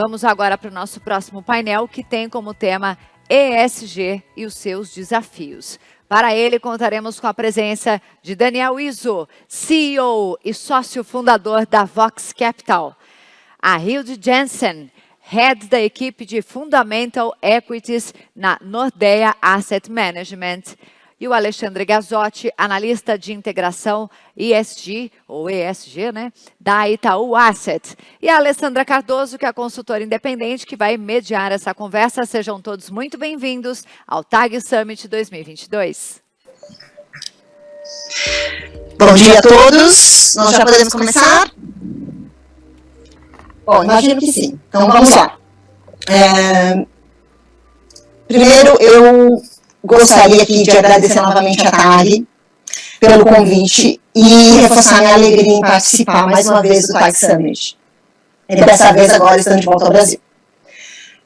Vamos agora para o nosso próximo painel, que tem como tema ESG e os seus desafios. Para ele, contaremos com a presença de Daniel Izzo, CEO e sócio fundador da Vox Capital. A Hilde Jensen, head da equipe de Fundamental Equities na Nordea Asset Management. E o Alexandre Gazzotti, analista de integração ESG, ou ESG, né, da Itaú Asset. E a Alessandra Cardoso, que é a consultora independente, que vai mediar essa conversa. Sejam todos muito bem-vindos ao TAG Summit 2022. Bom dia a todos. Nós já podemos começar? Bom, imagino que sim. Então, vamos lá. Primeiro, eu gostaria aqui de agradecer novamente a TAG pelo convite e reforçar minha alegria em participar mais uma vez do TAG Summit. E dessa vez agora estando de volta ao Brasil.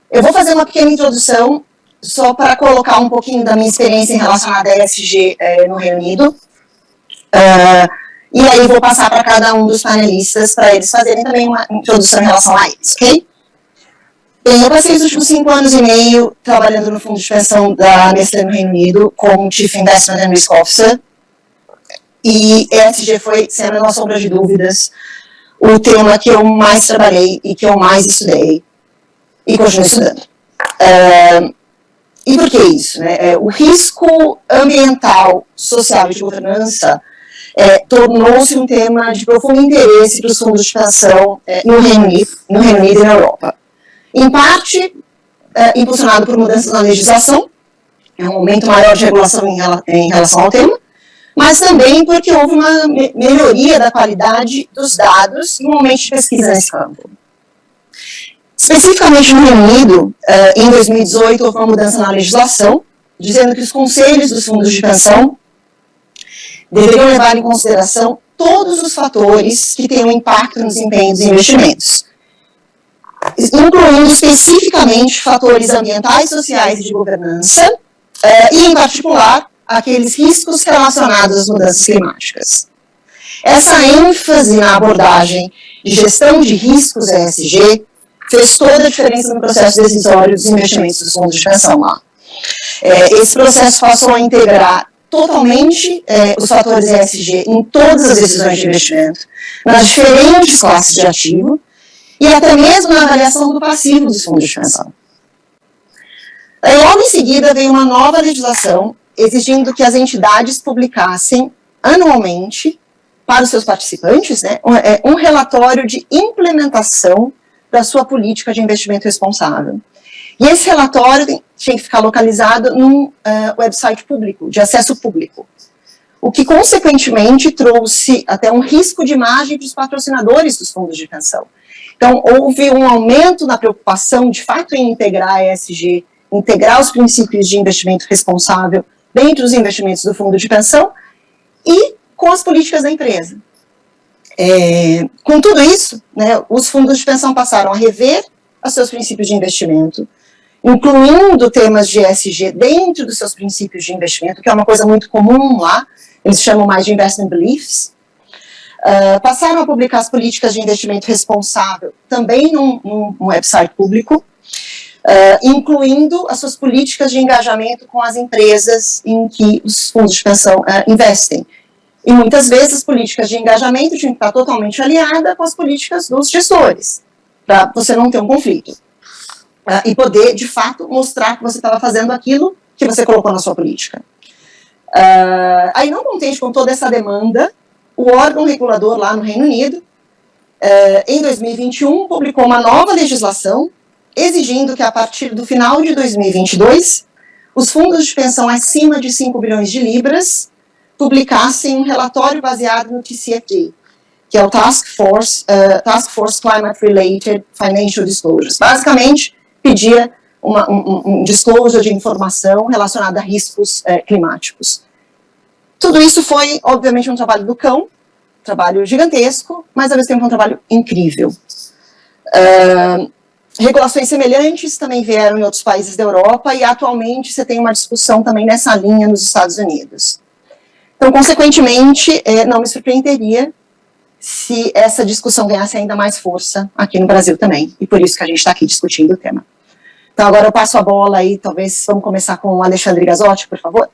Eu vou fazer uma pequena introdução só para colocar um pouquinho da minha experiência relacionada a ESG no Reino Unido. E aí vou passar para cada um dos panelistas para eles fazerem também uma introdução em relação a eles, ok? Bem, eu passei os últimos 5 anos e meio trabalhando no fundo de pensão da Nestlé no Reino Unido como Chief Investment and Risk Officer. E ESG foi, sem a menor sombra de dúvidas, o tema que eu mais trabalhei e que eu mais estudei e continuo estudando. E por que isso? Né? O risco ambiental, social e de governança tornou-se um tema de profundo interesse para os fundos de pensão no Reino Unido e na Europa. Em parte, impulsionado por mudanças na legislação, um aumento maior de regulação em relação ao tema, mas também porque houve uma melhoria da qualidade dos dados e um aumento de pesquisa nesse campo. Especificamente no Reino Unido, em 2018, houve uma mudança na legislação, dizendo que os conselhos dos fundos de pensão deveriam levar em consideração todos os fatores que têm um impacto no desempenho dos investimentos, incluindo especificamente fatores ambientais, sociais e de governança, e, em particular, aqueles riscos relacionados às mudanças climáticas. Essa ênfase na abordagem de gestão de riscos ESG fez toda a diferença no processo decisório dos investimentos dos fundos de pensão lá. Esse processo passou a integrar totalmente os fatores ESG em todas as decisões de investimento, nas diferentes classes de ativo, e até mesmo na avaliação do passivo dos fundos de pensão. Logo em seguida veio uma nova legislação exigindo que as entidades publicassem anualmente para os seus participantes, né, um relatório de implementação da sua política de investimento responsável. E esse relatório tinha que ficar localizado num website público, de acesso público, o que consequentemente trouxe até um risco de imagem para os patrocinadores dos fundos de pensão. Então, houve um aumento na preocupação, de fato, em integrar a ESG, integrar os princípios de investimento responsável dentro dos investimentos do fundo de pensão e com as políticas da empresa. Com tudo isso, né, os fundos de pensão passaram a rever os seus princípios de investimento, incluindo temas de ESG dentro dos seus princípios de investimento, que é uma coisa muito comum lá, eles chamam mais de investment beliefs. Passaram a publicar as políticas de investimento responsável também num website público, incluindo as suas políticas de engajamento com as empresas em que os fundos de pensão investem. E muitas vezes as políticas de engajamento tinham que estar totalmente alinhadas com as políticas dos gestores, para você não ter um conflito. E poder, de fato, mostrar que você estava fazendo aquilo que você colocou na sua política. Aí, não contente com toda essa demanda, o órgão regulador lá no Reino Unido, em 2021, publicou uma nova legislação exigindo que, a partir do final de 2022, os fundos de pensão acima de 5 bilhões de libras publicassem um relatório baseado no TCFD, que é o Task Force Climate Related Financial Disclosures. Basicamente, pedia um disclosure de informação relacionada a riscos climáticos. Tudo isso foi, obviamente, um trabalho do cão, trabalho gigantesco, mas ao mesmo tempo um trabalho incrível. Regulações semelhantes também vieram em outros países da Europa e atualmente você tem uma discussão também nessa linha nos Estados Unidos. Então, consequentemente, não me surpreenderia se essa discussão ganhasse ainda mais força aqui no Brasil também, e por isso que a gente está aqui discutindo o tema. Então agora eu passo a bola aí, talvez vamos começar com o Alexandre Gazotti, por favor.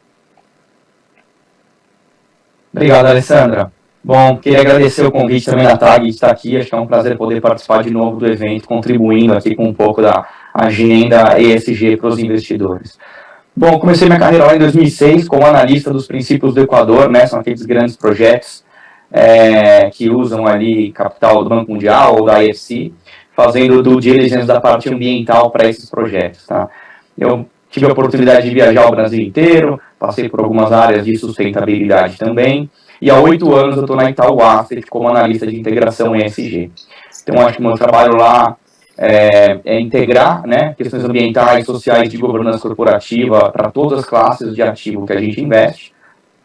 Obrigado, Alessandra. Bom, queria agradecer o convite também da TAG de estar aqui, acho que é um prazer poder participar de novo do evento, contribuindo aqui com um pouco da agenda ESG para os investidores. Bom, comecei minha carreira lá em 2006 como analista dos princípios do Equador, né, são aqueles grandes projetos que usam ali capital do Banco Mundial ou da IFC, fazendo due diligence da parte ambiental para esses projetos, tá? Eu tive a oportunidade de viajar o Brasil inteiro, passei por algumas áreas de sustentabilidade também, e há 8 anos eu estou na Itaú Asset como analista de integração ESG. Então, acho que o meu trabalho lá é integrar, né, questões ambientais, sociais, de governança corporativa para todas as classes de ativo que a gente investe.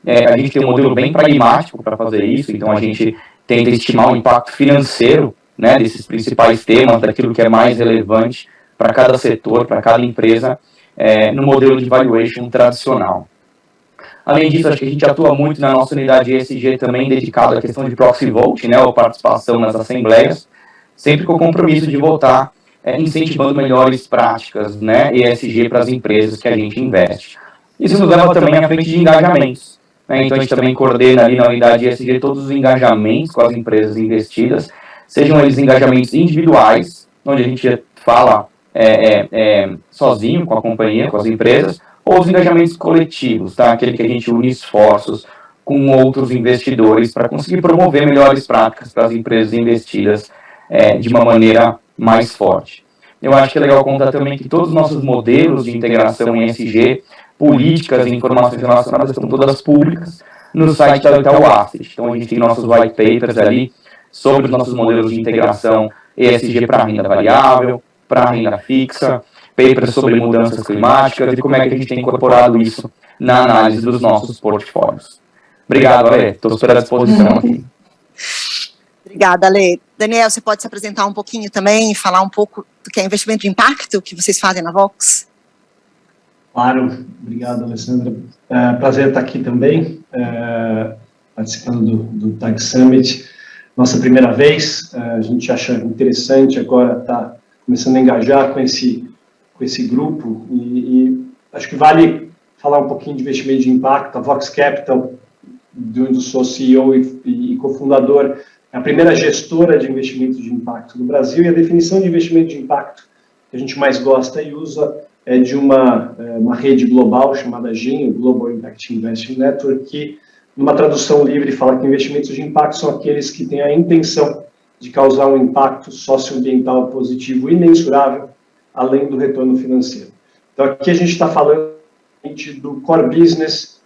A gente tem um modelo bem pragmático para fazer isso, então a gente tenta estimar o impacto financeiro, né, desses principais temas, daquilo que é mais relevante para cada setor, para cada empresa, no modelo de valuation tradicional. Além disso, acho que a gente atua muito na nossa unidade ESG também, dedicado à questão de proxy vote, né, ou participação nas assembleias, sempre com o compromisso de votar incentivando melhores práticas, né, ESG para as empresas que a gente investe. Isso nos leva também à frente de engajamentos, né, então a gente também coordena ali na unidade ESG todos os engajamentos com as empresas investidas, sejam eles engajamentos individuais, onde a gente fala sozinho com a companhia, com as empresas, ou os engajamentos coletivos, tá? Aquele que a gente une esforços com outros investidores para conseguir promover melhores práticas para as empresas investidas de uma maneira mais forte. Eu acho que é legal contar também que todos os nossos modelos de integração em ESG, políticas e informações relacionadas estão todas públicas no site da Itaú Asset. Então a gente tem nossos white papers ali sobre os nossos modelos de integração ESG para renda variável, para renda fixa, papers sobre mudanças climáticas e como é que a gente tem incorporado isso na análise dos nossos portfólios. Obrigado, Ale. Estou super à disposição aqui. Obrigada, Ale. Daniel, você pode se apresentar um pouquinho também e falar um pouco do que é investimento de impacto que vocês fazem na Vox? Claro. Obrigado, Alessandra. Prazer estar aqui também, participando do TAG Summit. Nossa primeira vez, a gente acha interessante agora estar começando a engajar com esse grupo e acho que vale falar um pouquinho de investimento de impacto. A Vox Capital, de onde eu sou CEO e cofundador, é a primeira gestora de investimentos de impacto no Brasil, e a definição de investimento de impacto que a gente mais gosta e usa é de uma rede global chamada GIN, o Global Impact Investing Network, que, numa tradução livre, fala que investimentos de impacto são aqueles que têm a intenção de causar um impacto socioambiental positivo imensurável, além do retorno financeiro. Então, aqui a gente está falando do core business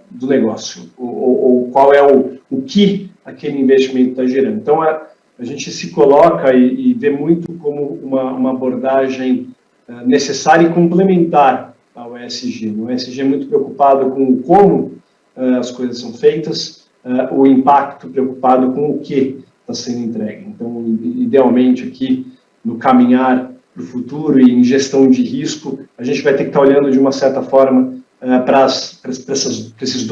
do negócio, ou qual é o que aquele investimento está gerando. Então, a gente se coloca e vê muito como uma abordagem necessária e complementar ao ESG. O ESG é muito preocupado com como as coisas são feitas, o impacto preocupado com o que está sendo entregue. Então, idealmente, aqui, no caminhar para o futuro e em gestão de risco, a gente vai ter que estar olhando de uma certa forma para esses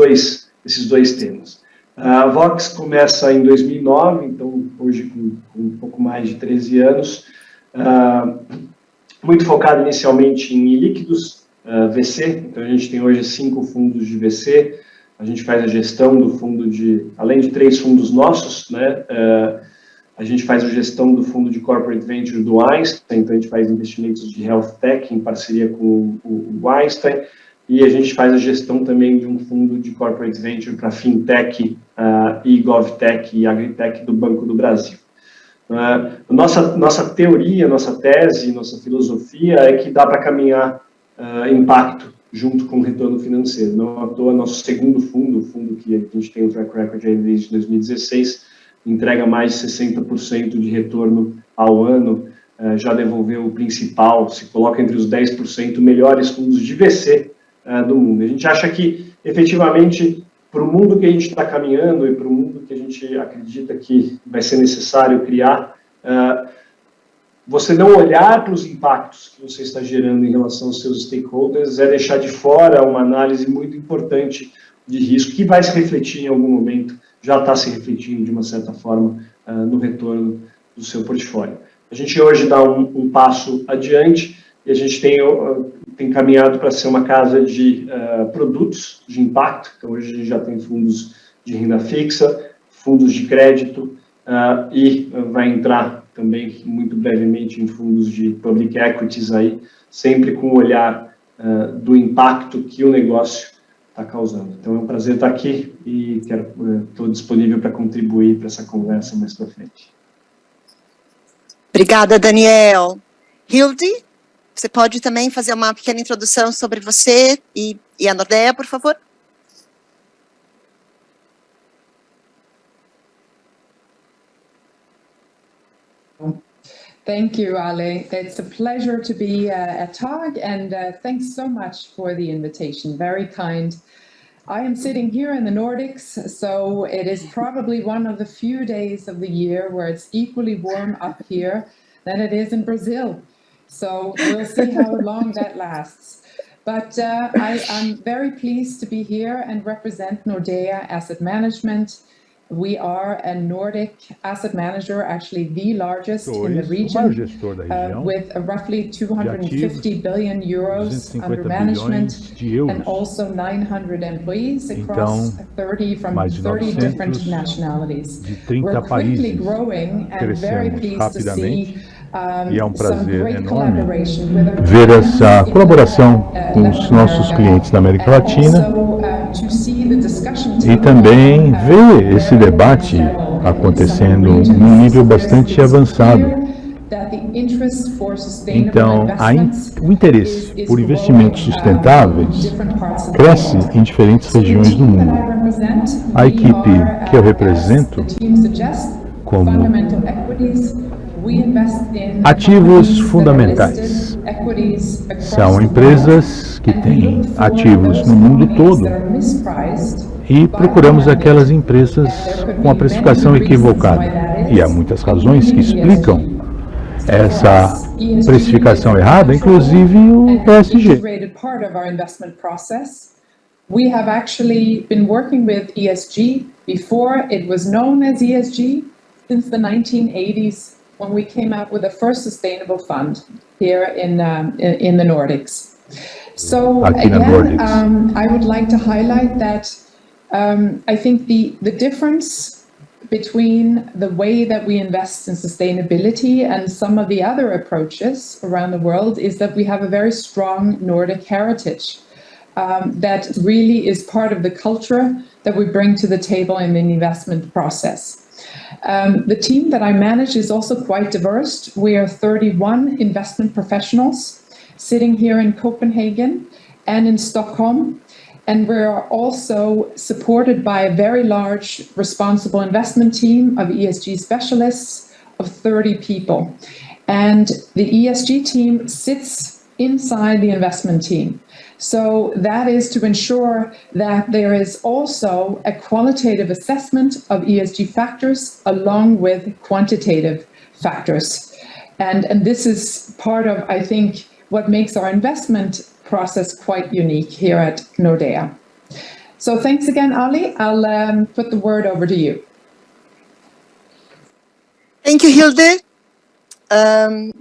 dois temas. A Vox começa em 2009, então hoje com um pouco mais de 13 anos, muito focado inicialmente em líquidos, VC, então a gente tem hoje 5 fundos de VC, a gente faz a gestão do fundo além de 3 fundos nossos, né, a gente faz a gestão do fundo de Corporate Venture do Einstein, então a gente faz investimentos de Health Tech em parceria com o Einstein, e a gente faz a gestão também de um fundo de Corporate Venture para Fintech, e GovTech e Agritech do Banco do Brasil. Nossa teoria, nossa tese, nossa filosofia é que dá para caminhar impacto junto com o retorno financeiro. Não à toa, nosso segundo fundo, o fundo que a gente tem um track record aí desde 2016, entrega mais de 60% de retorno ao ano, já devolveu o principal, se coloca entre os 10% melhores fundos de VC do mundo. A gente acha que, efetivamente, para o mundo que a gente está caminhando e para o mundo que a gente acredita que vai ser necessário criar, você não olhar para os impactos que você está gerando em relação aos seus stakeholders é deixar de fora uma análise muito importante de risco que vai se refletir em algum momento já está se refletindo, de uma certa forma, no retorno do seu portfólio. A gente hoje dá um passo adiante e a gente tem caminhado para ser uma casa de produtos de impacto. Então, hoje a gente já tem fundos de renda fixa, fundos de crédito e vai entrar também, muito brevemente, em fundos de public equities, aí, sempre com o olhar do impacto que o negócio está causando. Então, é um prazer estar aqui e estou disponível para contribuir para essa conversa mais para frente. Obrigada, Daniel. Hilde, você pode também fazer uma pequena introdução sobre você e a Nordea, por favor? Thank you, Ale. It's a pleasure to be at TAG, and thanks so much for the invitation. Very kind. I am sitting here in the Nordics, so it is probably one of the few days of the year where it's equally warm up here than it is in Brazil. So we'll see how long that lasts. But I'm very pleased to be here and represent Nordea Asset Management. We are a Nordic asset manager, actually the largest in the region, with roughly 250 billion euros under management and also 900 employees across 30 different nationalities. We're quickly growing and very pleased to see some great collaboration with our ver essa colaboração com os nossos clientes da América Latina e também ver esse debate acontecendo num nível bastante avançado. Então, o interesse por investimentos sustentáveis cresce em diferentes regiões do mundo. A equipe que eu represento, como ativos fundamentais, são empresas que têm ativos no mundo todo e procuramos aquelas empresas com a precificação equivocada. E há muitas razões que explicam essa precificação errada, inclusive o ESG. We have actually been working with ESG before it was known as ESG since the 1980s. When we came out with the first sustainable fund here in the Nordics. So again, I would like to highlight that I think the difference between the way that we invest in sustainability and some of the other approaches around the world is that we have a very strong Nordic heritage that really is part of the culture that we bring to the table in the investment process. The team that I manage is also quite diverse. We are 31 investment professionals sitting here in Copenhagen and in Stockholm. And we're also supported by a very large responsible investment team of ESG specialists of 30 people. And the ESG team sits inside the investment team. So that is to ensure that there is also a qualitative assessment of ESG factors along with quantitative factors. And this is part of, I think, what makes our investment process quite unique here at Nordea. So thanks again, Ali. I'll put the word over to you. Thank you, Hilde.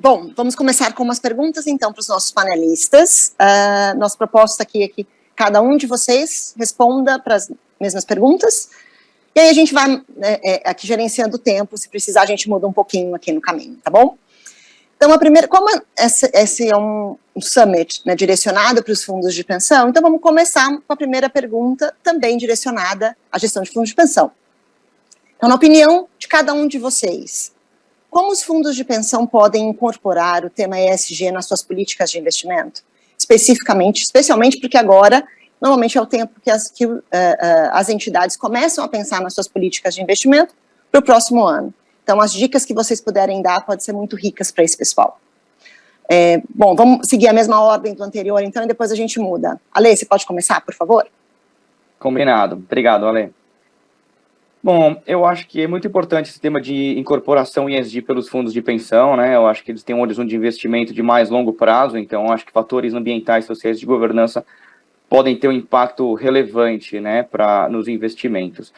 Bom, vamos começar com umas perguntas, então, para os nossos panelistas. Nossa proposta aqui é que cada um de vocês responda para as mesmas perguntas, e aí a gente vai aqui gerenciando o tempo, se precisar a gente muda um pouquinho aqui no caminho, tá bom? Então, a primeira, como esse é um summit, né, direcionado para os fundos de pensão, então vamos começar com a primeira pergunta, também direcionada à gestão de fundos de pensão. Então, na opinião de cada um de vocês, como os fundos de pensão podem incorporar o tema ESG nas suas políticas de investimento? Especialmente porque agora, normalmente é o tempo que as entidades começam a pensar nas suas políticas de investimento para o próximo ano. Então, as dicas que vocês puderem dar podem ser muito ricas para esse pessoal. Bom, vamos seguir a mesma ordem do anterior, então, e depois a gente muda. Ale, você pode começar, por favor? Combinado. Obrigado, Ale. Bom, eu acho que é muito importante esse tema de incorporação ESG pelos fundos de pensão, né? Eu acho que eles têm um horizonte de investimento de mais longo prazo, então eu acho que fatores ambientais, sociais de governança podem ter um impacto relevante, né, nos investimentos.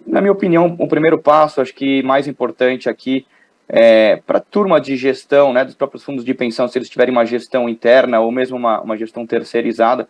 Na minha opinião, o primeiro passo, acho que mais importante aqui, para a turma de gestão, né, dos próprios fundos de pensão, se eles tiverem uma gestão interna ou mesmo uma gestão terceirizada,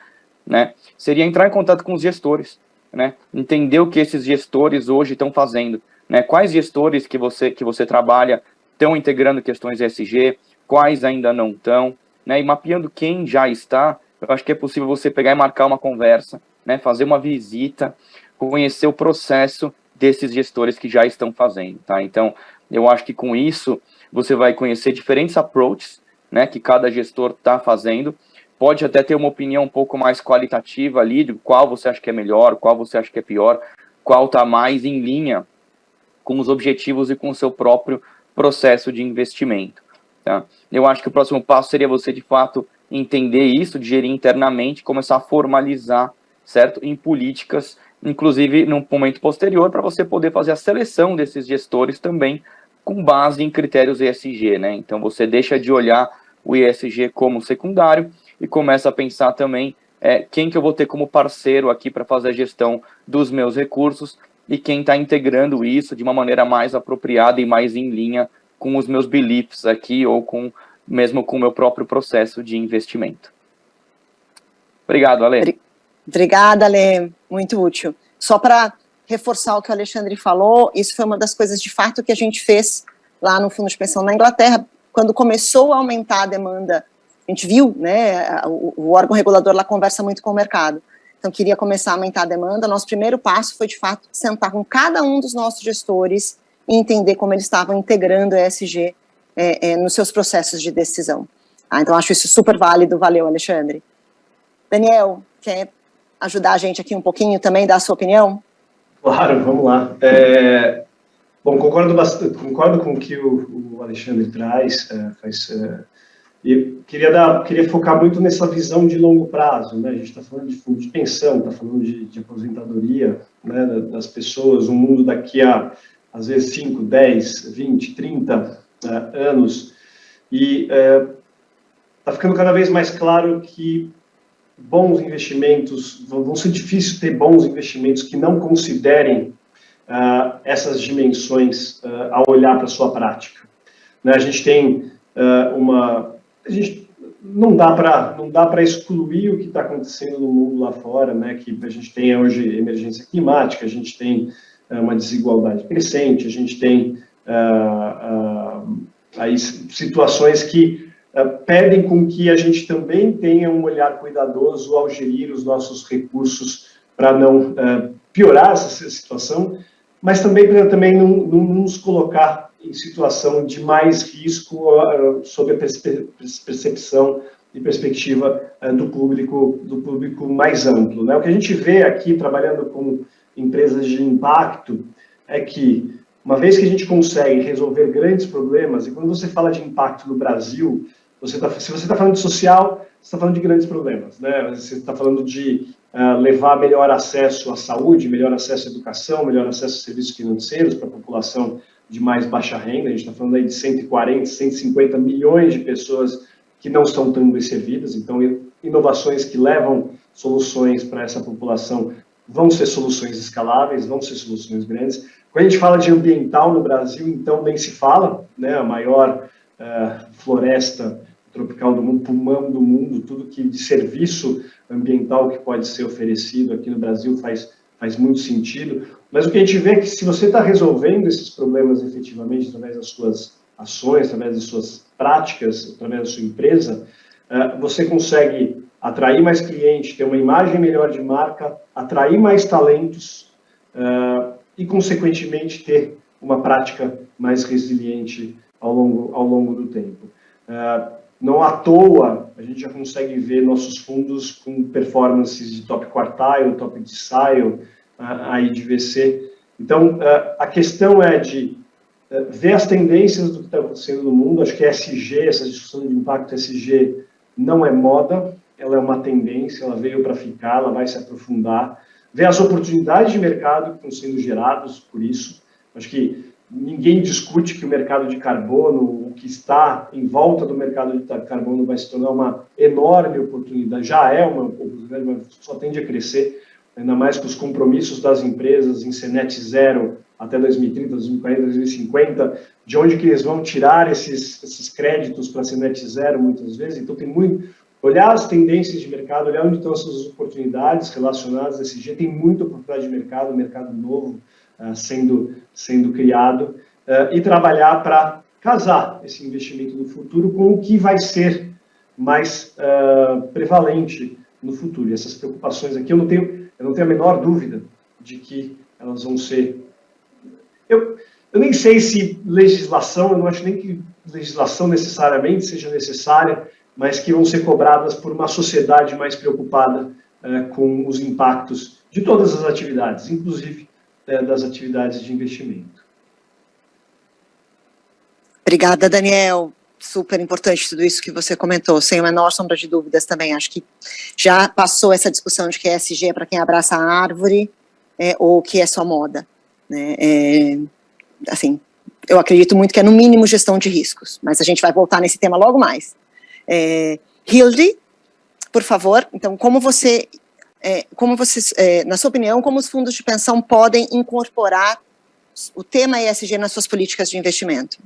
né, seria entrar em contato com os gestores, né, entender o que esses gestores hoje estão fazendo, né, quais gestores que você trabalha estão integrando questões ESG, quais ainda não estão, né, e mapeando quem já está. Eu acho que é possível você pegar e marcar uma conversa, né, fazer uma visita, conhecer o processo desses gestores que já estão fazendo, tá? Então, eu acho que com isso você vai conhecer diferentes approaches, né, que cada gestor está fazendo. Pode até ter uma opinião um pouco mais qualitativa ali de qual você acha que é melhor, qual você acha que é pior, qual está mais em linha com os objetivos e com o seu próprio processo de investimento, tá? Eu acho que o próximo passo seria você, de fato, entender isso, digerir internamente, começar a formalizar, certo? Em políticas, inclusive num momento posterior, para você poder fazer a seleção desses gestores também com base em critérios ESG, né? Então você deixa de olhar o ESG como secundário e começa a pensar também quem que eu vou ter como parceiro aqui para fazer a gestão dos meus recursos e quem está integrando isso de uma maneira mais apropriada e mais em linha com os meus beliefs aqui ou mesmo com o meu próprio processo de investimento. Obrigado, Ale. Obrigada, Ale, muito útil. Só para reforçar o que o Alexandre falou, isso foi uma das coisas de fato que a gente fez lá no Fundo de Pensão na Inglaterra, quando começou a aumentar a demanda, a gente viu, né, o órgão regulador lá conversa muito com o mercado, então queria começar a aumentar a demanda. Nosso primeiro passo foi, de fato, sentar com cada um dos nossos gestores e entender como eles estavam integrando o ESG nos seus processos de decisão. Então, acho isso super válido. Valeu, Alexandre. Daniel, quer ajudar a gente aqui um pouquinho também, dar a sua opinião? Claro, vamos lá. Bom, concordo com o que o Alexandre traz, e queria focar muito nessa visão de longo prazo, né? A gente está falando de fundo de pensão, está falando de aposentadoria, né, das pessoas, um mundo daqui a, às vezes, 5, 10, 20, 30 anos, e está ficando cada vez mais claro que bons investimentos, vão ser difícil ter bons investimentos que não considerem essas dimensões ao olhar para a sua prática, né? A gente tem não dá para excluir o que está acontecendo no mundo lá fora, né? Que a gente tem hoje emergência climática, a gente tem uma desigualdade crescente, a gente tem aí situações que pedem com que a gente também tenha um olhar cuidadoso ao gerir os nossos recursos para não piorar essa situação, mas também para não nos colocar em situação de mais risco sob a percepção e perspectiva do público mais amplo, né? O que a gente vê aqui, trabalhando com empresas de impacto, é que, uma vez que a gente consegue resolver grandes problemas, e quando você fala de impacto no Brasil, se você está falando de social, você está falando de grandes problemas, né? Você está falando de levar melhor acesso à saúde, melhor acesso à educação, melhor acesso a serviços financeiros para a população de mais baixa renda. A gente está falando aí de 140, 150 milhões de pessoas que não estão tão bem servidas. Então, inovações que levam soluções para essa população vão ser soluções escaláveis, vão ser soluções grandes. Quando a gente fala de ambiental no Brasil, então nem se fala, né? A maior floresta tropical do mundo, pulmão do mundo, tudo que de serviço ambiental que pode ser oferecido aqui no Brasil faz muito sentido. Mas o que a gente vê é que, se você está resolvendo esses problemas efetivamente através das suas ações, através das suas práticas, através da sua empresa, você consegue atrair mais clientes, ter uma imagem melhor de marca, atrair mais talentos e, consequentemente, ter uma prática mais resiliente ao longo do tempo. Não à toa, a gente já consegue ver nossos fundos com performances de top quartile, top decile, aí de VC. Então, a questão é de ver as tendências do que está acontecendo no mundo. Acho que ESG, essa discussão de impacto ESG, não é moda, ela é uma tendência, ela veio para ficar, ela vai se aprofundar. Ver as oportunidades de mercado que estão sendo geradas por isso. Acho que ninguém discute que o mercado de carbono, o que está em volta do mercado de carbono, vai se tornar uma enorme oportunidade. Já é uma oportunidade, mas só tende a crescer. ainda mais com os compromissos das empresas em ser net zero até 2030, 2040, 2050, de onde que eles vão tirar esses créditos para ser net zero muitas vezes. Então tem muito, olhar as tendências de mercado, olhar onde estão essas oportunidades relacionadas a ESG, tem muita oportunidade de mercado, mercado novo sendo criado, e trabalhar para casar esse investimento no futuro com o que vai ser mais prevalente no futuro. E essas preocupações aqui, eu não tenho a menor dúvida de que elas vão ser... Eu nem sei se legislação, eu não acho nem que legislação necessariamente seja necessária, mas que vão ser cobradas por uma sociedade mais preocupada com os impactos de todas as atividades, inclusive das atividades de investimento. Obrigada, Daniel. Super importante tudo isso que você comentou, sem a menor sombra de dúvidas também. Acho que já passou essa discussão de que ESG é para quem abraça a árvore ou que é só moda. Né? Assim, eu acredito muito que é no mínimo gestão de riscos, mas a gente vai voltar nesse tema logo mais. Hilde, por favor, então, como você, na sua opinião, como os fundos de pensão podem incorporar o tema ESG nas suas políticas de investimento?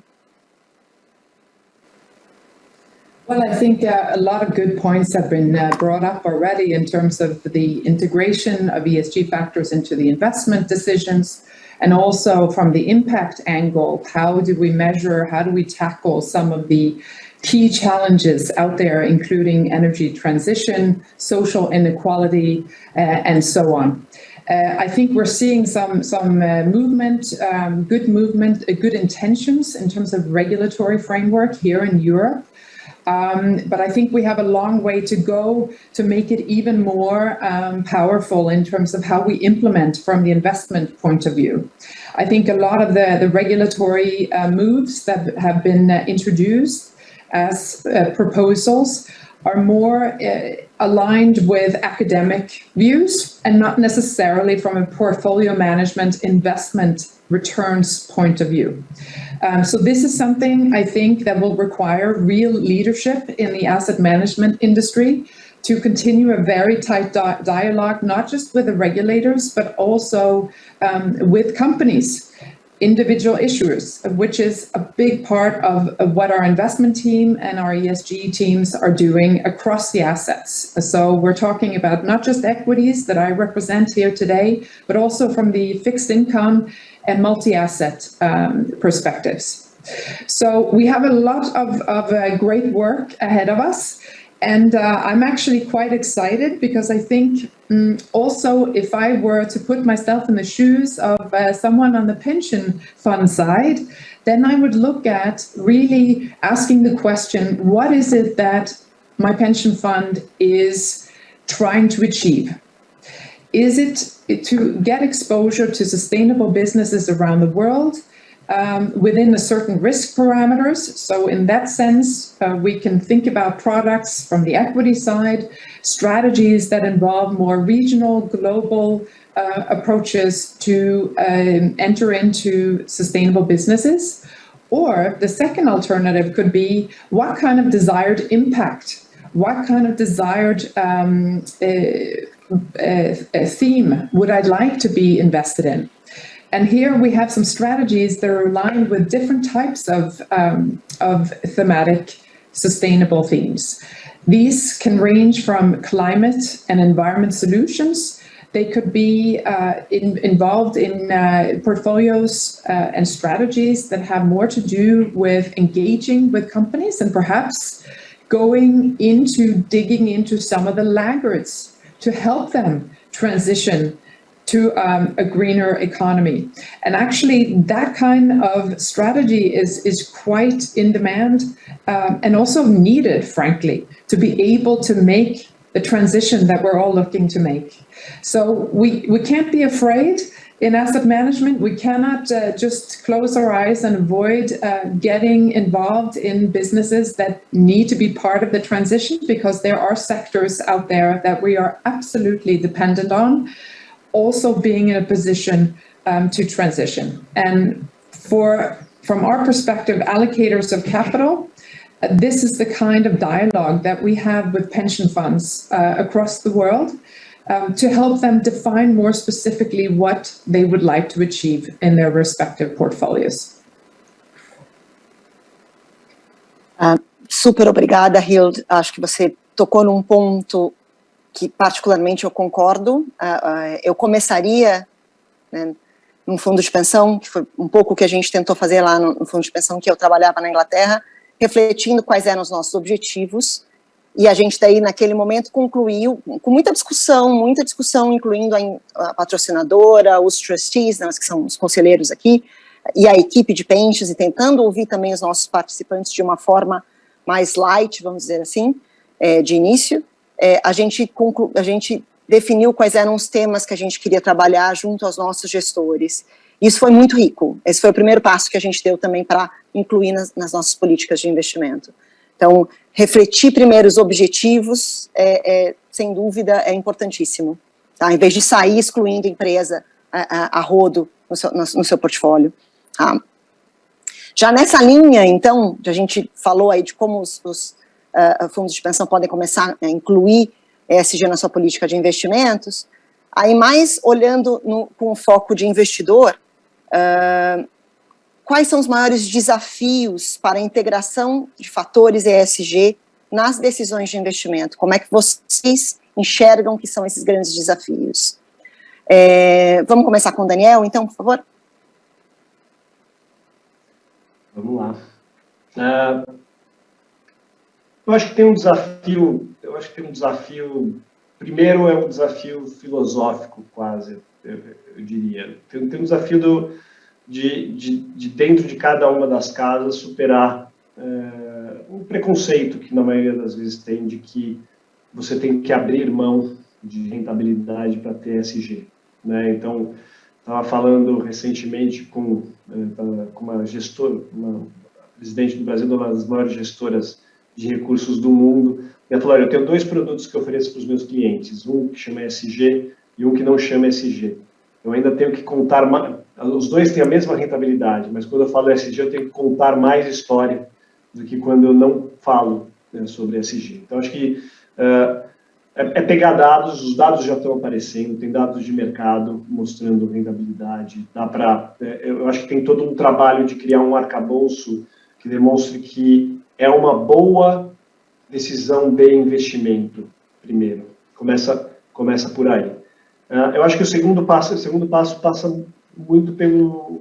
Well, I think a lot of good points have been brought up already in terms of the integration of ESG factors into the investment decisions, and also from the impact angle, how do we measure, how do we tackle some of the key challenges out there, including energy transition, social inequality, and so on. I think we're seeing some movement, good intentions in terms of regulatory framework here in Europe. But I think we have a long way to go to make it even more powerful in terms of how we implement from the investment point of view. I think a lot of the regulatory moves that have been introduced as proposals are more aligned with academic views and not necessarily from a portfolio management investment returns point of view. So this is something I think that will require real leadership in the asset management industry to continue a very tight dialogue, not just with the regulators, but also with companies, individual issuers, which is a big part of what our investment team and our ESG teams are doing across the assets. So we're talking about not just equities that I represent here today, but also from the fixed income and multi-asset perspectives. So we have a lot of great work ahead of us. And I'm actually quite excited because I think also if I were to put myself in the shoes of someone on the pension fund side, then I would look at really asking the question, what is it that my pension fund is trying to achieve? Is it to get exposure to sustainable businesses around the world? Within a certain risk parameters. So in that sense, we can think about products from the equity side, strategies that involve more regional, global approaches to enter into sustainable businesses. Or the second alternative could be what kind of desired impact, what kind of desired theme would I like to be invested in? And here we have some strategies that are aligned with different types of thematic sustainable themes. These can range from climate and environment solutions. They could be involved in portfolios and strategies that have more to do with engaging with companies and perhaps digging into some of the laggards to help them transition to a greener economy. And actually that kind of strategy is quite in demand and also needed, frankly, to be able to make the transition that we're all looking to make. So we can't be afraid in asset management. We cannot just close our eyes and avoid getting involved in businesses that need to be part of the transition, because there are sectors out there that we are absolutely dependent on also being in a position to transition. And from our perspective, allocators of capital, this is the kind of dialogue that we have with pension funds across the world. to help them define more specifically what they would like to achieve in their respective portfolios. Super obrigada, Hild. Acho que você tocou num ponto que particularmente eu concordo. Eu começaria, né, num fundo de pensão, que foi um pouco o que a gente tentou fazer lá no fundo de pensão que eu trabalhava na Inglaterra, refletindo quais eram os nossos objetivos, e a gente daí naquele momento concluiu, com muita discussão, incluindo a patrocinadora, os trustees, né, que são os conselheiros aqui, e a equipe de pensions, e tentando ouvir também os nossos participantes de uma forma mais light, vamos dizer assim, de início, a gente definiu quais eram os temas que a gente queria trabalhar junto aos nossos gestores. Isso foi muito rico. Esse foi o primeiro passo que a gente deu também para incluir nas nossas políticas de investimento. Então, refletir primeiro os objetivos, sem dúvida, é importantíssimo, tá? Em vez de sair excluindo a empresa a rodo no seu portfólio. Tá? Já nessa linha, então, a gente falou aí de como os fundos de pensão podem começar a incluir ESG na sua política de investimentos, aí mais olhando com o foco de investidor, quais são os maiores desafios para a integração de fatores ESG nas decisões de investimento? Como é que vocês enxergam que são esses grandes desafios? Vamos começar com o Daniel, então, por favor? Vamos lá. Eu acho que tem um desafio, primeiro é um desafio filosófico, quase, eu diria. Tem um desafio de dentro de cada uma das casas superar um preconceito que na maioria das vezes tem de que você tem que abrir mão de rentabilidade para ter ESG, né? Então, estava falando recentemente com uma gestora, uma presidente do Brasil, uma das maiores gestoras de recursos do mundo, e ela falou, olha, eu tenho 2 produtos que eu ofereço para os meus clientes, um que chama ESG e um que não chama ESG. Eu ainda tenho que contar mais, os dois têm a mesma rentabilidade, mas quando eu falo ESG eu tenho que contar mais história do que quando eu não falo, né, sobre ESG. Então, acho que pegar dados, os dados já estão aparecendo, tem dados de mercado mostrando rentabilidade, eu acho que tem todo um trabalho de criar um arcabouço que demonstre que é uma boa decisão de investimento, primeiro. Começa por aí. Eu acho que o segundo passo passa muito pelo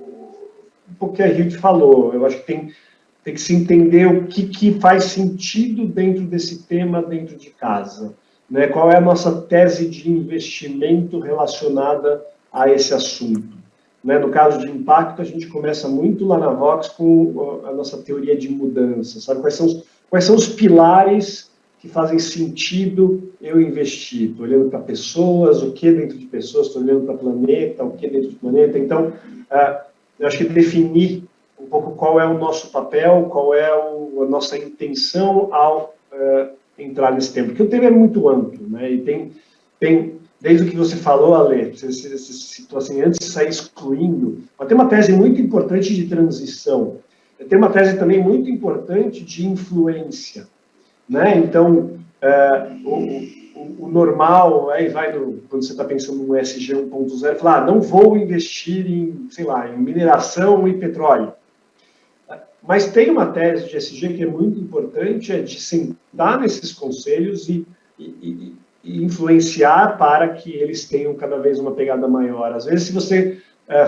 um pouco que a Hild falou. Eu acho que tem que se entender o que faz sentido dentro desse tema dentro de casa, né? Qual é a nossa tese de investimento relacionada a esse assunto, né? No caso de impacto, a gente começa muito lá na Vox com a nossa teoria de mudança, sabe? Quais são os pilares que fazem sentido eu investir? Estou olhando para pessoas, o que dentro de pessoas, estou olhando para o planeta, o que dentro do planeta. Então, eu acho que definir um pouco qual é o nosso papel, qual é a nossa intenção ao entrar nesse tema. Porque o tema é muito amplo, né? E tem desde o que você falou, Ale, você citou assim, antes de sair excluindo, mas tem uma tese muito importante de transição. Tem uma tese também muito importante de influência, né? Então, o normal, aí quando você está pensando no ESG 1.0, falar, não vou investir em, sei lá, em mineração e petróleo. Mas tem uma tese de ESG que é muito importante, é de sentar nesses conselhos e influenciar para que eles tenham cada vez uma pegada maior. Às vezes, se você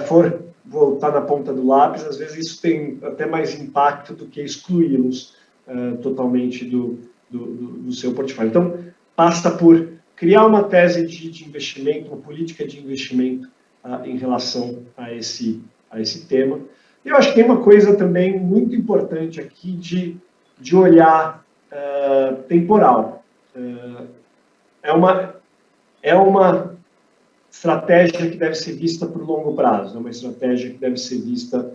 for voltar na ponta do lápis, às vezes isso tem até mais impacto do que excluí-los totalmente do seu portfólio. Então, passa por criar uma tese de investimento, uma política de investimento em relação a esse tema. E eu acho que tem uma coisa também muito importante aqui de olhar temporal. É uma estratégia que deve ser vista por longo prazo, é uma estratégia que deve ser vista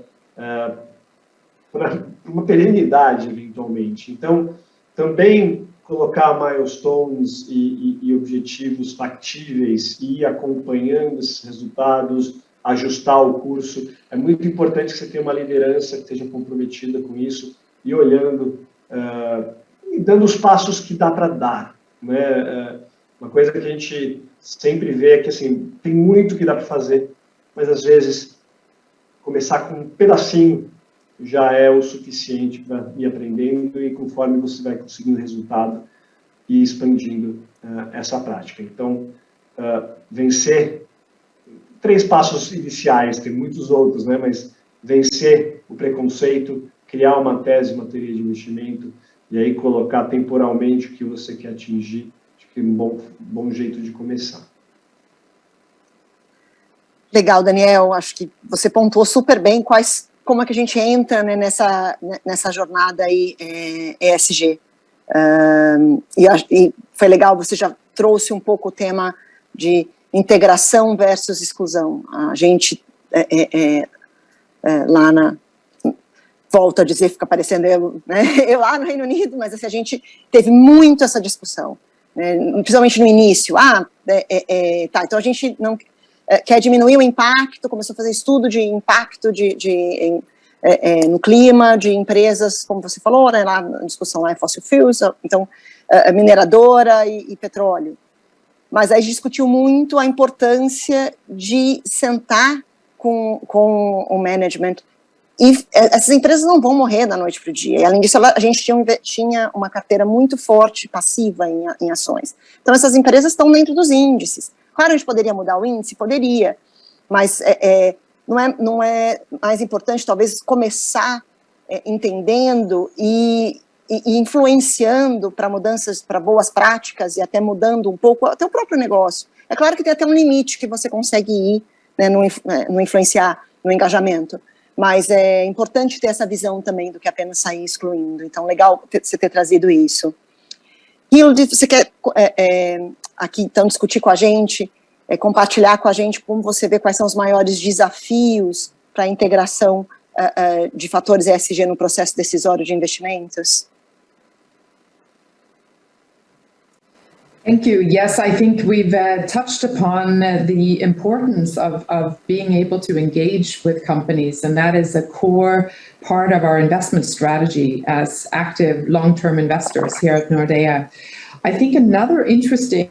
por uma perenidade, eventualmente. Então, também colocar milestones e objetivos factíveis e ir acompanhando esses resultados, ajustar o curso. É muito importante que você tenha uma liderança que esteja comprometida com isso e olhando e dando os passos que dá para dar, né? Uma coisa que a gente sempre ver que, assim, tem muito que dá para fazer, mas às vezes começar com um pedacinho já é o suficiente para ir aprendendo e conforme você vai conseguindo resultado e expandindo essa prática. Então, vencer 3 passos iniciais, tem muitos outros, né? Mas vencer o preconceito, criar uma tese, uma teoria de investimento e aí colocar temporalmente o que você quer atingir, acho que é um bom jeito de começar. Legal, Daniel, acho que você pontuou super bem como é que a gente entra, né, nessa jornada aí, ESG. E foi legal, você já trouxe um pouco o tema de integração versus exclusão. A gente, lá volto a dizer, fica parecendo eu lá no Reino Unido, mas assim, a gente teve muito essa discussão, né, principalmente no início. Então a gente não quer diminuir o impacto, começou a fazer estudo de impacto no clima, de empresas, como você falou, né, lá na discussão lá é fossil fuels, então mineradora e petróleo. Mas aí discutiu muito a importância de sentar com o management, e essas empresas não vão morrer da noite para o dia, e além disso a gente tinha uma carteira muito forte, passiva em ações. Então essas empresas estão dentro dos índices. Claro, a gente poderia mudar o índice? Poderia, mas não é mais importante, talvez, começar entendendo e influenciando para mudanças, para boas práticas, e até mudando um pouco até o próprio negócio. É claro que tem até um limite que você consegue ir, né, no influenciar, no engajamento, mas é importante ter essa visão também do que apenas sair excluindo. Então, legal você ter trazido isso. Hilde, você quer aqui, então, discutir com a gente, compartilhar com a gente como você vê quais são os maiores desafios para a integração de fatores ESG no processo decisório de investimentos? Thank you. Yes, I think we've touched upon the importance of being able to engage with companies, and that is a core part of our investment strategy as active long-term investors here at Nordea. I think another interesting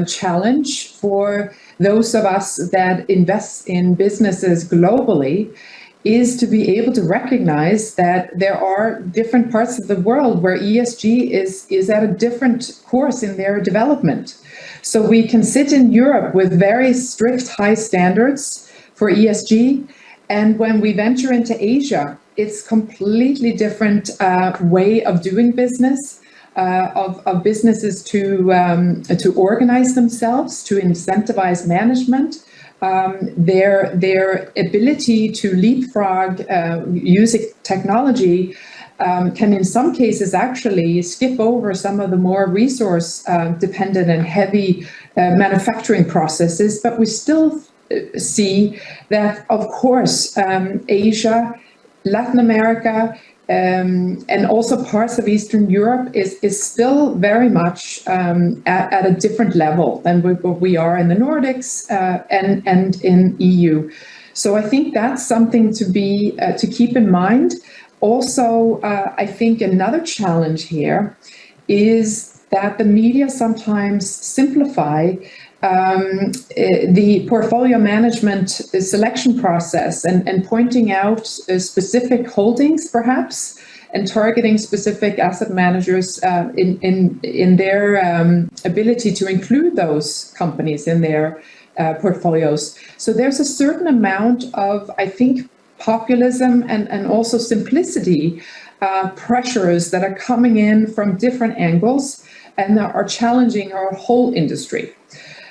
challenge for those of us that invest in businesses globally is to be able to recognize that there are different parts of the world where ESG is at a different course in their development. So we can sit in Europe with very strict high standards for ESG, and when we venture into Asia, it's completely different way of doing business, of businesses to organize themselves, to incentivize management. Their ability to leapfrog using technology can in some cases actually skip over some of the more resource dependent and heavy manufacturing processes, but we still see that, of course, Asia, Latin America, and also parts of Eastern Europe is still very much at a different level than we are in the Nordics and in EU. So I think that's something to keep in mind. Also, I think another challenge here is that the media sometimes simplify the portfolio management selection process and pointing out specific holdings, perhaps, and targeting specific asset managers in their ability to include those companies in their portfolios. So there's a certain amount of, I think, populism and also simplicity pressures that are coming in from different angles and that are challenging our whole industry.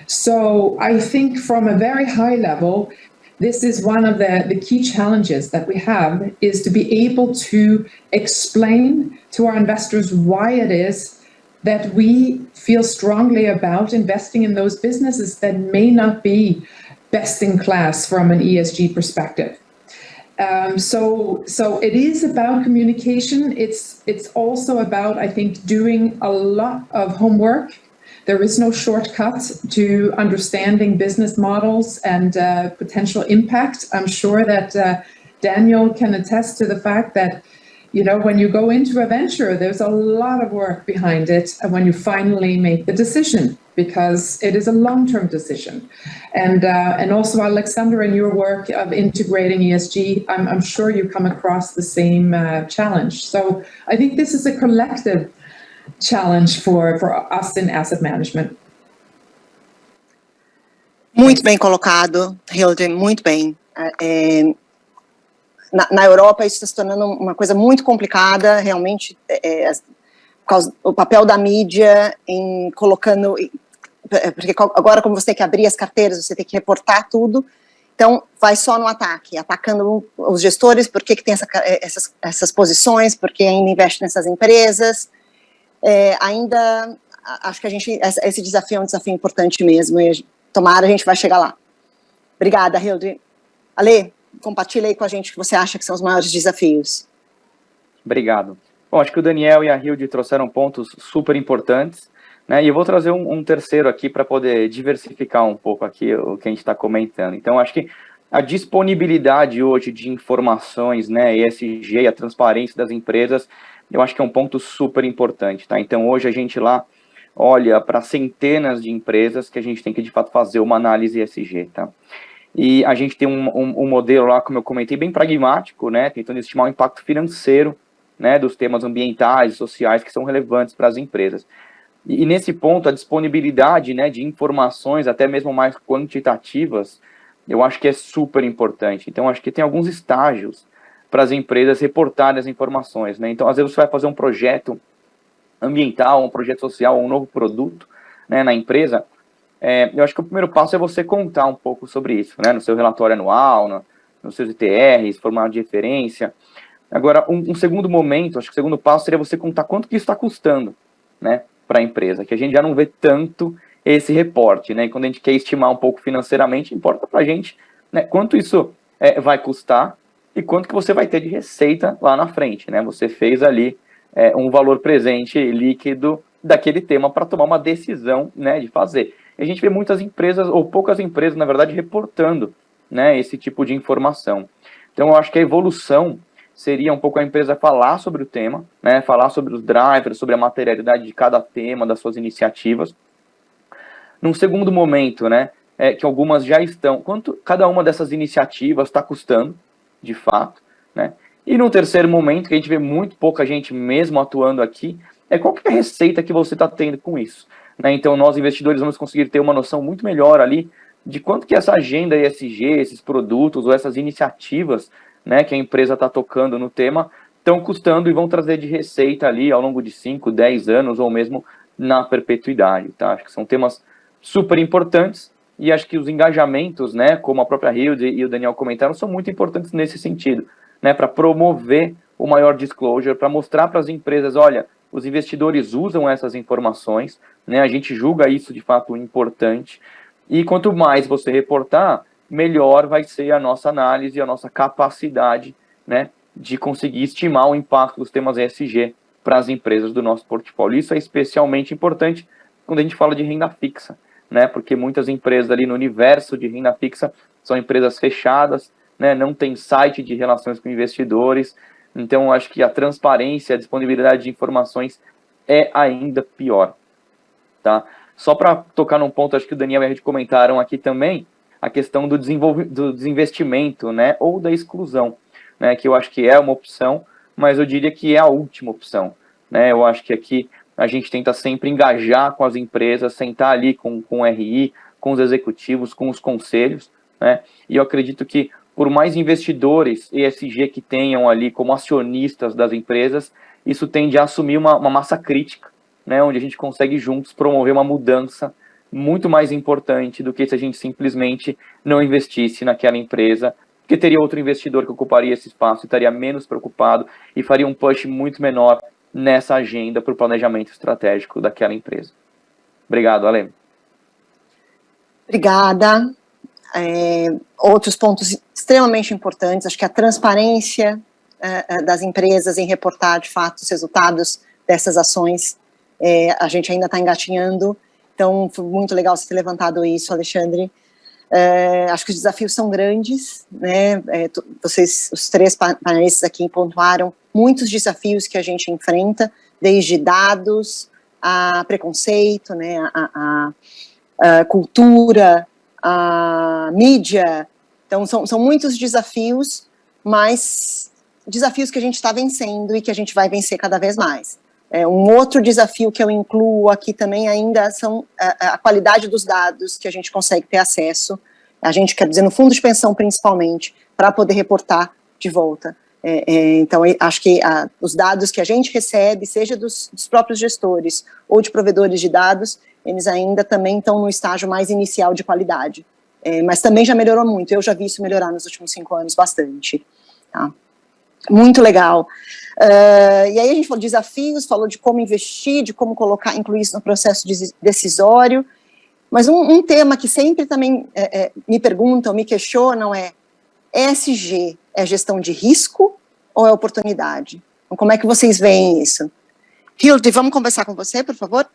So I think from a very high level, this is one of the key challenges that we have, is to be able to explain to our investors why it is that we feel strongly about investing in those businesses that may not be best in class from an ESG perspective. So it is about communication. It's also about, I think, doing a lot of homework. There is no shortcut to understanding business models and potential impact. I'm sure that Daniel can attest to the fact that you know, when you go into a venture, there's a lot of work behind it, and when you finally make the decision, because it is a long-term decision. And also, Alexandra, in your work of integrating ESG, I'm sure you come across the same challenge. So I think this is a collective challenge for us in asset management. Muito bem colocado, Hilde, muito bem. Na Europa isso está se tornando uma coisa muito complicada, realmente, por causa do papel da mídia em colocando, porque agora como você tem que abrir as carteiras, você tem que reportar tudo, então vai só no ataque, atacando os gestores, por que tem essas posições, por que ainda investe nessas empresas, ainda, acho que esse desafio é um desafio importante mesmo, e tomara a gente vai chegar lá. Obrigada, Hilde. Ale, compartilha aí com a gente o que você acha que são os maiores desafios. Obrigado. Bom, acho que o Daniel e a Hilde trouxeram pontos super importantes, né? E eu vou trazer um terceiro aqui para poder diversificar um pouco aqui o que a gente está comentando. Então, acho que a disponibilidade hoje de informações, né, ESG e a transparência das empresas, eu acho que é um ponto super importante, tá? Então, hoje a gente lá olha para centenas de empresas que a gente tem que, de fato, fazer uma análise ESG, tá? E a gente tem um modelo lá, como eu comentei, bem pragmático, né, tentando estimar o impacto financeiro, né, dos temas ambientais e sociais que são relevantes para as empresas. E nesse ponto, a disponibilidade, né, de informações, até mesmo mais quantitativas, eu acho que é super importante. Então, acho que tem alguns estágios para as empresas reportarem as informações, né. Então, às vezes você vai fazer um projeto ambiental, um projeto social, um novo produto, né, na empresa. Eu acho que o primeiro passo é você contar um pouco sobre isso, né, no seu relatório anual, nos seus ITRs, formato de referência. Agora, um segundo momento, acho que o segundo passo seria você contar quanto que isso está custando, né, para a empresa, que a gente já não vê tanto esse reporte, né, e quando a gente quer estimar um pouco financeiramente, importa para a gente, né, quanto isso vai custar e quanto que você vai ter de receita lá na frente, né, você fez ali um valor presente líquido daquele tema para tomar uma decisão, né, de fazer. A gente vê muitas empresas, ou poucas empresas, na verdade, reportando, né, esse tipo de informação. Então, eu acho que a evolução seria um pouco a empresa falar sobre o tema, né, falar sobre os drivers, sobre a materialidade de cada tema, das suas iniciativas. Num segundo momento, né, que algumas já estão, quanto cada uma dessas iniciativas está custando, de fato, né. E num terceiro momento, que a gente vê muito pouca gente mesmo atuando aqui, qual que é a receita que você está tendo com isso, né? Então, nós investidores vamos conseguir ter uma noção muito melhor ali de quanto que essa agenda ESG, esses produtos ou essas iniciativas, né, que a empresa está tocando no tema, estão custando e vão trazer de receita ali ao longo de 5, 10 anos ou mesmo na perpetuidade, tá? Acho que são temas super importantes e acho que os engajamentos, né, como a própria Hilde e o Daniel comentaram, são muito importantes nesse sentido, né, para promover o maior disclosure, para mostrar para as empresas, olha, os investidores usam essas informações, né, a gente julga isso de fato importante, e quanto mais você reportar, melhor vai ser a nossa análise e a nossa capacidade, né, de conseguir estimar o impacto dos temas ESG para as empresas do nosso portfólio. Isso é especialmente importante quando a gente fala de renda fixa, né, porque muitas empresas ali no universo de renda fixa são empresas fechadas, né, não tem site de relações com investidores, então acho que a transparência, a disponibilidade de informações é ainda pior, tá? Só para tocar num ponto, acho que o Daniel e a gente comentaram aqui também, a questão do desinvestimento, né, ou da exclusão, né, que eu acho que é uma opção, mas eu diria que é a última opção, né, eu acho que aqui a gente tenta sempre engajar com as empresas, sentar ali com o RI, com os executivos, com os conselhos, né, e eu acredito que por mais investidores ESG que tenham ali como acionistas das empresas, isso tende a assumir uma massa crítica, né, onde a gente consegue juntos promover uma mudança muito mais importante do que se a gente simplesmente não investisse naquela empresa, porque teria outro investidor que ocuparia esse espaço e estaria menos preocupado e faria um push muito menor nessa agenda para o planejamento estratégico daquela empresa. Obrigado, Ale. Obrigada. Outros pontos extremamente importantes, acho que a transparência das empresas em reportar, de fato, os resultados dessas ações, a gente ainda está engatinhando, então foi muito legal você ter levantado isso, Alexandre. Acho que os desafios são grandes, né? Vocês, os três panelistas aqui pontuaram muitos desafios que a gente enfrenta, desde dados, a preconceito, né? A cultura, a mídia. Então, são muitos desafios, mas desafios que a gente está vencendo e que a gente vai vencer cada vez mais. Um outro desafio que eu incluo aqui também ainda são a qualidade dos dados que a gente consegue ter acesso, a gente quer dizer no fundo de pensão principalmente, para poder reportar de volta. Então, acho que os dados que a gente recebe, seja dos próprios gestores ou de provedores de dados, eles ainda também estão no estágio mais inicial de qualidade. Mas também já melhorou muito, eu já vi isso melhorar nos últimos 5 anos bastante. Tá? Muito legal. E aí a gente falou de desafios, falou de como investir, de como incluir isso no processo decisório, mas um tema que sempre também me perguntam, me questionam ESG é gestão de risco ou é oportunidade? Então, como é que vocês veem isso? Hilde, vamos conversar com você, por favor?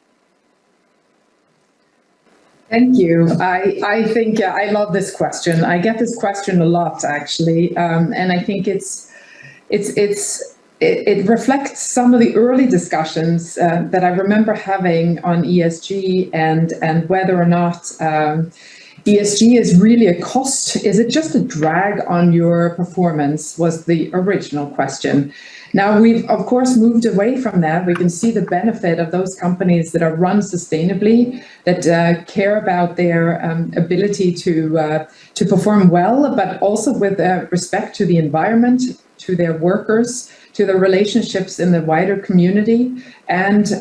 Thank you. I think I love this question. I get this question a lot, actually, and I think it reflects some of the early discussions that I remember having on ESG and whether or not ESG is really a cost. Is it just a drag on your performance? Was the original question. Now we've of course moved away from that. We can see the benefit of those companies that are run sustainably, that care about their ability to perform well, but also with respect to the environment, to their workers, to the relationships in the wider community, and